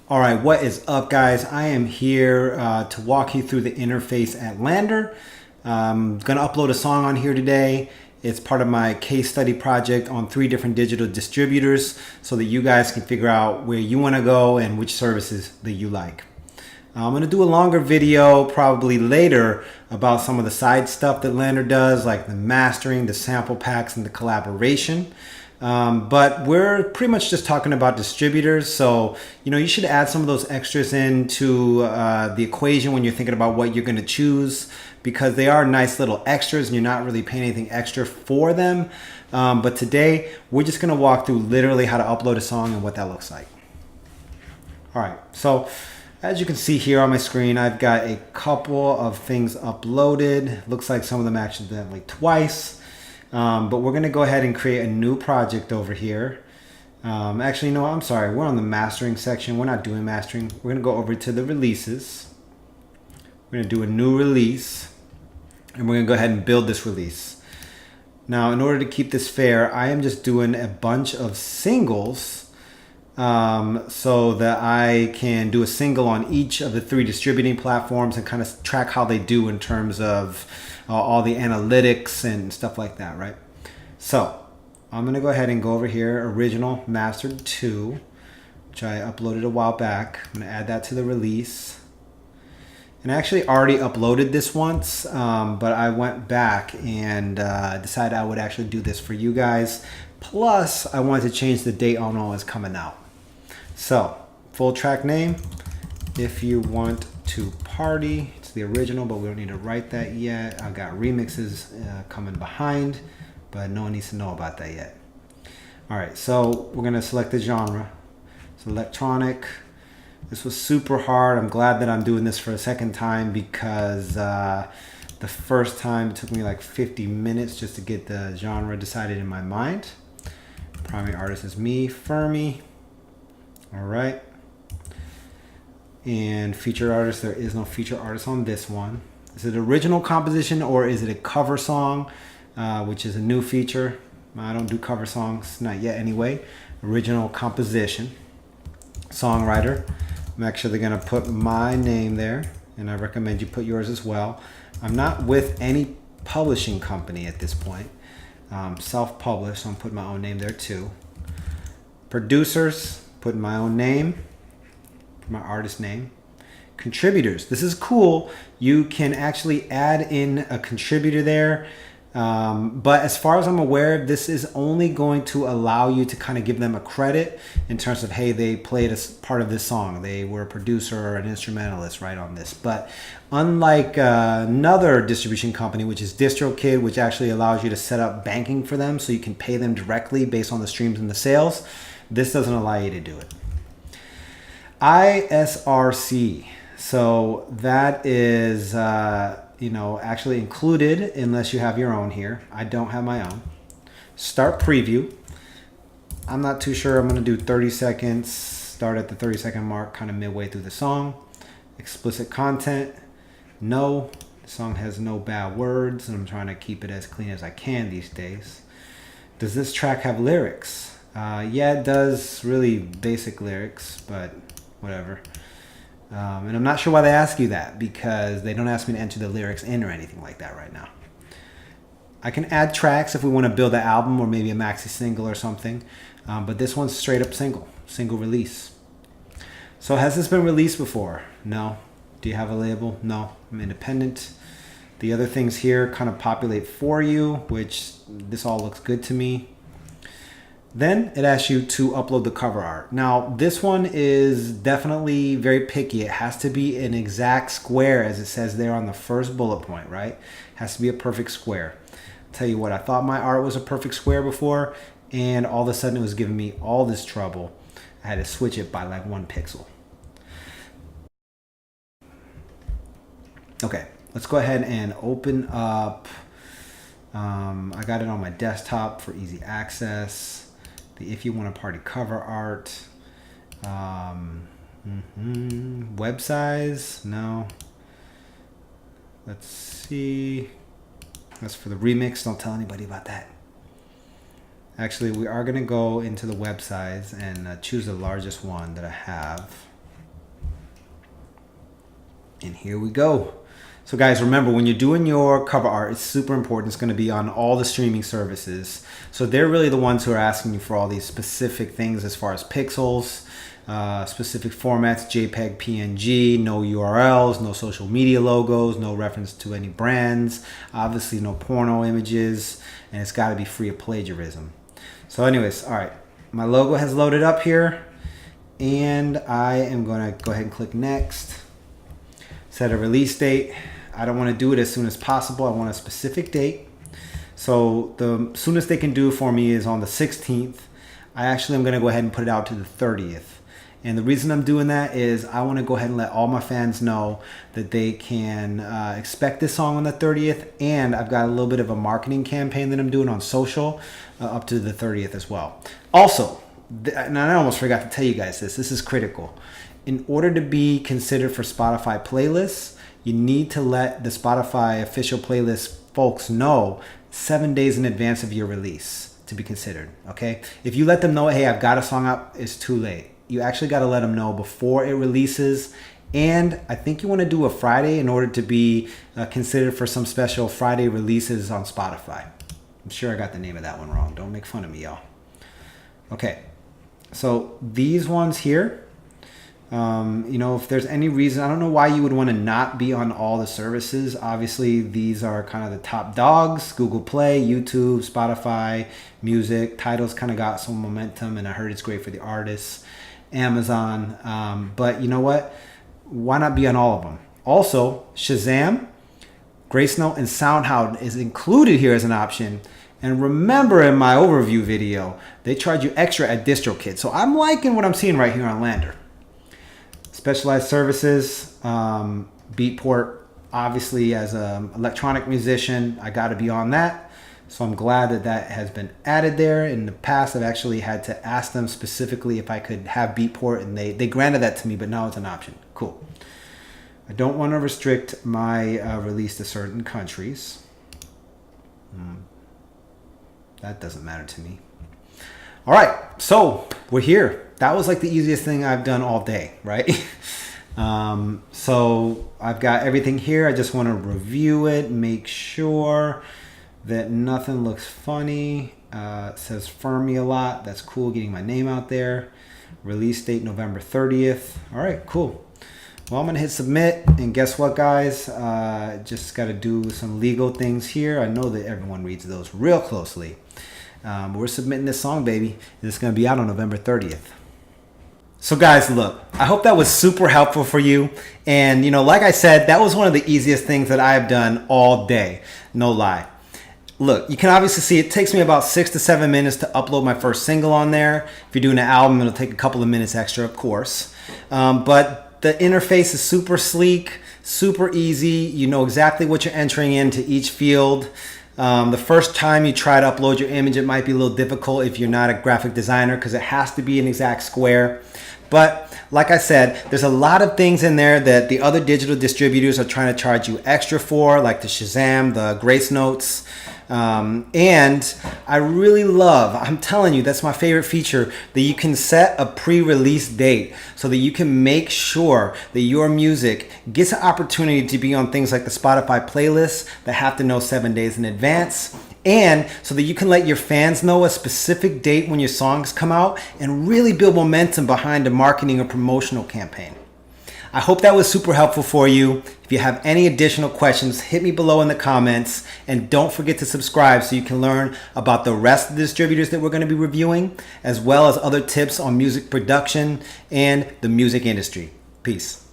All right, what is up, guys? I am here to walk you through the interface at LANDR. I'm going to upload a song on here today. It's part of my case study project on 3 different digital distributors so that you guys can figure out where you want to go and which services that you like. I'm going to do a longer video probably later about some of the side stuff that LANDR does, like the mastering, the sample packs, and the collaboration. But we're pretty much just talking about distributors. So, you should add some of those extras into the equation when you're thinking about what you're going to choose, because they are nice little extras and you're not really paying anything extra for them. But today we're just going to walk through literally how to upload a song and what that looks like. All right. So as you can see here on my screen, I've got a couple of things uploaded. Looks like some of them accidentally twice. But we're going to go ahead and create a new project over here. Actually, no, I'm sorry. We're on the mastering section. We're not doing mastering. We're going to go over to the releases. We're going to do a new release. And we're going to go ahead and build this release. Now, in order to keep this fair, I am just doing a bunch of singles so that I can do a single on each of the 3 distributing platforms and kind of track how they do in terms of all the analytics and stuff like that, right? So I'm going to go ahead and go over here, original mastered 2, which I uploaded a while back. I'm going to add that to the release. And I actually already uploaded this once, but I went back and decided I would actually do this for you guys. Plus, I wanted to change the date on all it's coming out. So, full track name, If You Want to Party. It's the original, but we don't need to write that yet. I've got remixes coming behind, but no one needs to know about that yet. All right, so we're gonna select the genre. So electronic. This was super hard. I'm glad that I'm doing this for a second time because the first time it took me like 50 minutes just to get the genre decided in my mind. Primary artist is me, FERMI. All right. And feature artist, there is no feature artist on this one. Is it original composition or is it a cover song, which is a new feature? I don't do cover songs, not yet anyway. Original composition. Songwriter. I'm actually going to put my name there, and I recommend you put yours as well. I'm not with any publishing company at this point. Self-published, so I'm putting my own name there too. Producers, putting my own name, my artist name. Contributors, this is cool. You can actually add in a contributor there. But as far as I'm aware, this is only going to allow you to kind of give them a credit in terms of, hey, they played a part of this song. They were a producer or an instrumentalist right on this. But unlike another distribution company, which is DistroKid, which actually allows you to set up banking for them so you can pay them directly based on the streams and the sales, this doesn't allow you to do it. ISRC. So that is, actually included unless you have your own here. I don't have my own. Start preview. I'm not too sure. I'm going to do 30 seconds. Start at the 30-second mark, kind of midway through the song. Explicit content. No. The song has no bad words, and I'm trying to keep it as clean as I can these days. Does this track have lyrics? Yeah, it does. Really basic lyrics, but whatever. And I'm not sure why they ask you that, because they don't ask me to enter the lyrics in or anything like that right now. I can add tracks if we want to build an album or maybe a maxi single or something. But this one's straight up single release. So has this been released before? No. Do you have a label? No. I'm independent. The other things here kind of populate for you, which this all looks good to me. Then it asks you to upload the cover art. Now, this one is definitely very picky. It has to be an exact square, as it says there on the first bullet point, right? It has to be a perfect square. I'll tell you what, I thought my art was a perfect square before, and all of a sudden it was giving me all this trouble. I had to switch it by like 1 pixel. Okay, let's go ahead and open up. I got it on my desktop for easy access. The If You Want to Party cover art. Web size, no. Let's see. That's for the remix. Don't tell anybody about that. Actually, we are going to go into the web size and choose the largest one that I have. And here we go. So guys, remember, when you're doing your cover art, it's super important. It's going to be on all the streaming services. So they're really the ones who are asking you for all these specific things as far as pixels, specific formats, JPEG, PNG, no URLs, no social media logos, no reference to any brands, obviously no porno images, and it's got to be free of plagiarism. So anyways, all right, my logo has loaded up here, and I am going to go ahead and click next. Set a release date. I don't want to do it as soon as possible. I want a specific date. So the soonest they can do for me is on the 16th. I'm going to go ahead and put it out to the 30th. And the reason I'm doing that is I want to go ahead and let all my fans know that they can expect this song on the 30th. And I've got a little bit of a marketing campaign that I'm doing on social up to the 30th as well. Also, and I almost forgot to tell you guys this. This is critical. In order to be considered for Spotify playlists, you need to let the Spotify official playlist folks know 7 days in advance of your release to be considered, okay? If you let them know, hey, I've got a song up, it's too late. You actually got to let them know before it releases. And I think you want to do a Friday in order to be considered for some special Friday releases on Spotify. I'm sure I got the name of that one wrong. Don't make fun of me, y'all. Okay, so these ones here, you know, if there's any reason, I don't know why you would want to not be on all the services. Obviously, these are kind of the top dogs: Google Play, YouTube, Spotify, music. Title's kind of got some momentum, and I heard it's great for the artists. Amazon, but you know what? Why not be on all of them? Also, Shazam, Grace Note, and SoundHound is included here as an option. And remember, in my overview video, they charge you extra at DistroKid. So I'm liking what I'm seeing right here on LANDR. Specialized services, Beatport. Obviously, as an electronic musician, I got to be on that. So I'm glad that that has been added there. In the past, I've actually had to ask them specifically if I could have Beatport, and they granted that to me, but now it's an option. Cool. I don't want to restrict my release to certain countries. That doesn't matter to me. All right, so we're here. That was like the easiest thing I've done all day, right? So I've got everything here. I just want to review it, make sure that nothing looks funny. It says FERMI a lot. That's cool, getting my name out there. Release date November 30th. All right, cool. Well, I'm gonna hit submit, and guess what, guys? Just gotta do some legal things here. I know that everyone reads those real closely. But we're submitting this song, baby. And it's gonna be out on November 30th. So guys, look, I hope that was super helpful for you. And you know, like I said, that was one of the easiest things that I've done all day. No lie. Look, you can obviously see it takes me about 6 to 7 minutes to upload my first single on there. If you're doing an album, it'll take a couple of minutes extra, of course. But the interface is super sleek, super easy. You know exactly what you're entering into each field. The first time you try to upload your image, it might be a little difficult if you're not a graphic designer, because it has to be an exact square. But like I said, there's a lot of things in there that the other digital distributors are trying to charge you extra for, like the Shazam, the Grace Notes. And I really love, I'm telling you, that's my favorite feature, that you can set a pre-release date so that you can make sure that your music gets an opportunity to be on things like the Spotify playlists that have to know 7 days in advance. And so that you can let your fans know a specific date when your songs come out and really build momentum behind a marketing or promotional campaign. I hope that was super helpful for you. If you have any additional questions, hit me below in the comments, and don't forget to subscribe so you can learn about the rest of the distributors that we're going to be reviewing, as well as other tips on music production and the music industry. Peace.